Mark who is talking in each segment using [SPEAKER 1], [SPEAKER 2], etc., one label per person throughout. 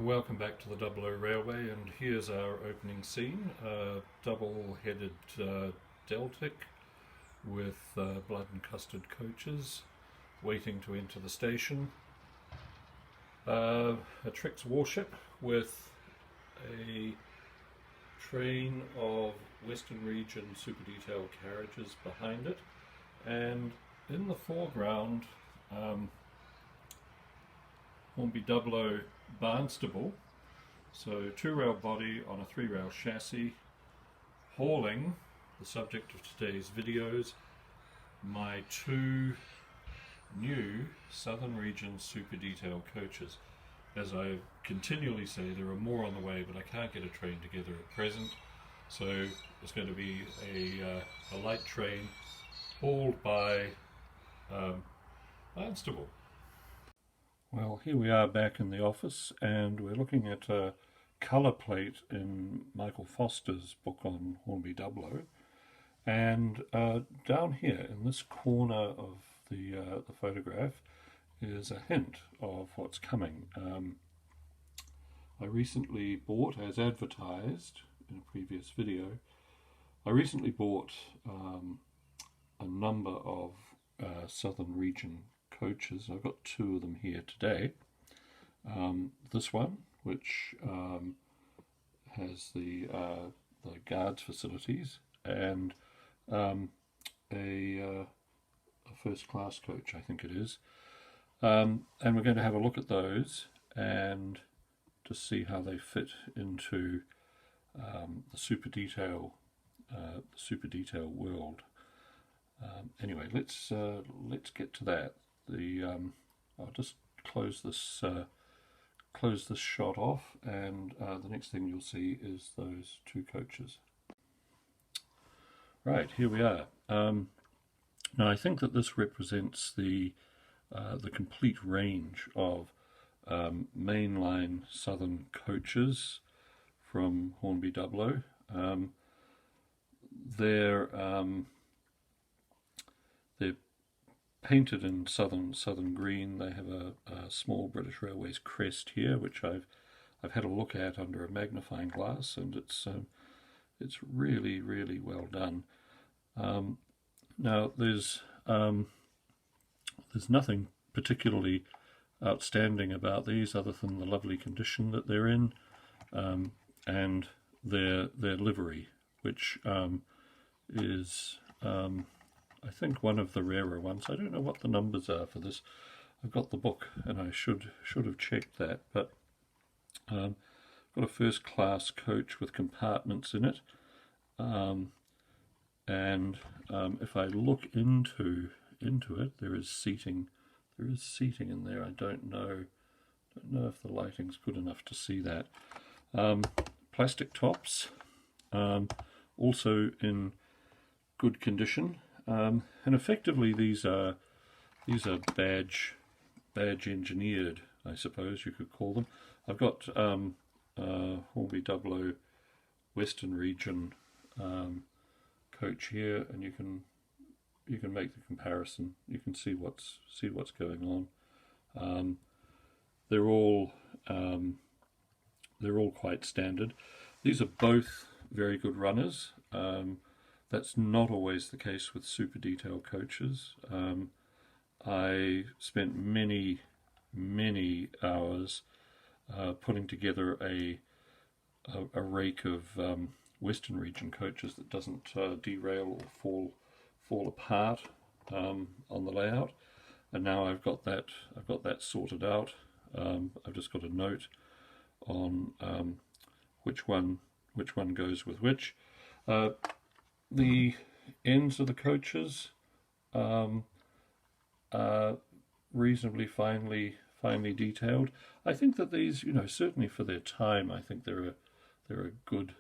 [SPEAKER 1] Welcome back to the Dublo Railway, and here's our opening scene. A double-headed Deltic with blood and custard coaches waiting to enter the station. A Trix warship with a train of Western Region super detail carriages behind it, and in the foreground Hornby Dublo Barnstable, so two-rail body on a three-rail chassis, hauling the subject of today's videos, my two new Southern Region super detail coaches. As I continually say, there are more on the way, but I can't get a train together at present, so it's going to be a light train hauled by Barnstable. Well, here we are back in the office, and we're looking at a colour plate in Michael Foster's book on Hornby Dublo, and down here in this corner of the photograph is a hint of what's coming. I recently bought, as advertised in a previous video, I recently bought a number of Southern Region coaches. I've got two of them here today. This one, which has the guards facilities, and a first class coach, I think it is. And we're going to have a look at those and to see how they fit into the super detail world. Anyway, let's get to that. I'll just close this shot off, and the next thing you'll see is those two coaches. Right, here we are. Now I think that this represents the complete range of mainline Southern coaches from Hornby Dublo. They're painted in southern green. They have a small British Railways crest here, which I've had a look at under a magnifying glass, and it's really well done. Now there's nothing particularly outstanding about these other than the lovely condition that they're in, and their livery, which is I think one of the rarer ones. I don't know what the numbers are for this. I've got the book and I should have checked that, but got a first class coach with compartments in it, and if I look into it, there is seating in there. I don't know if the lighting's good enough to see that. Plastic tops, also in good condition. And effectively these are badge engineered, I suppose you could call them. I've got Hornby Dublo Western Region coach here, and you can make the comparison. You can see what's going on. They're all quite standard. These are both very good runners. That's not always the case with super detail coaches. I spent many hours putting together a rake of Western Region coaches that doesn't derail or fall apart on the layout. And now I've got that sorted out. I've just got a note on which one goes with which. The ends of the coaches are reasonably finely detailed. I think that these, certainly for their time, I think they're a good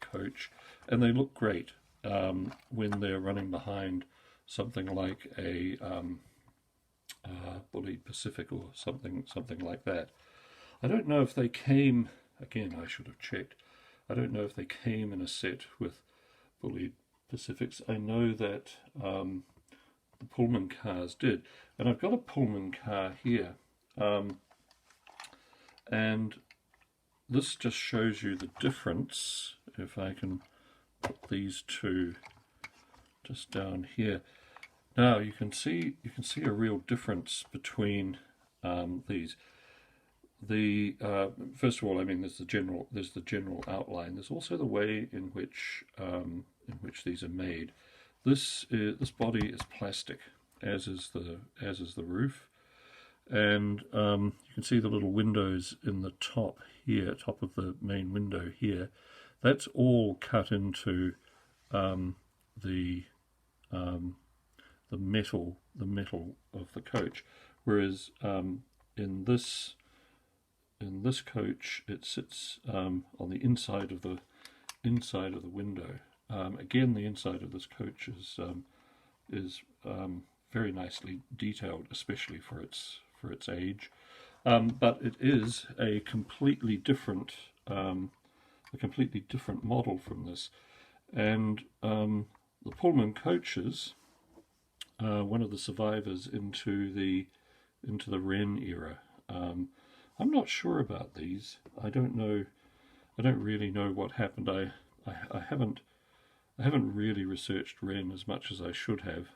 [SPEAKER 1] coach, and they look great when they're running behind something like a Bullied Pacific or something like that. I don't know if they came. Again, I should have checked. I don't know if they came in a set with Bullied Pacifics. I know that the Pullman cars did, and I've got a Pullman car here And this just shows you the difference. If I can put these two just down here. Now you can see a real difference between these. The first of all, I mean, there's the general outline. There's also the way in which these are made. This body is plastic, as is the roof, and you can see the little windows in the top here, top of the main window here. That's all cut into the metal of the coach, whereas in this coach it sits on the inside of the window. Again, the inside of this coach is very nicely detailed, especially for its age. But it is a completely different model from this. And the Pullman coaches, one of the survivors into the Wren era. I'm not sure about these. I don't know. I don't really know what happened. I haven't really researched Wren as much as I should have,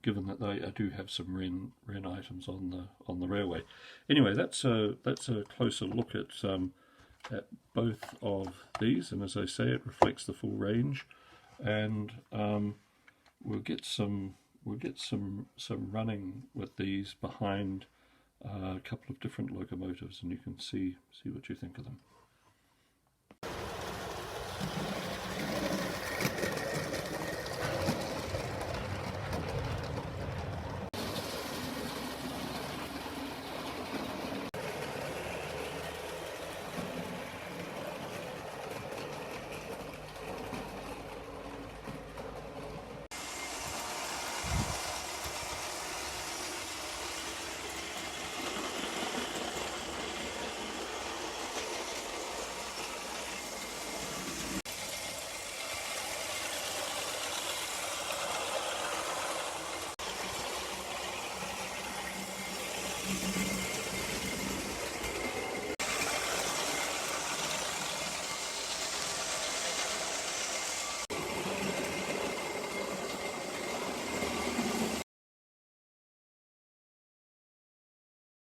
[SPEAKER 1] given that I do have some Wren items on the railway. Anyway, that's a closer look at both of these, and as I say, it reflects the full range, and we'll get some running with these behind a couple of different locomotives, and you can see what you think of them.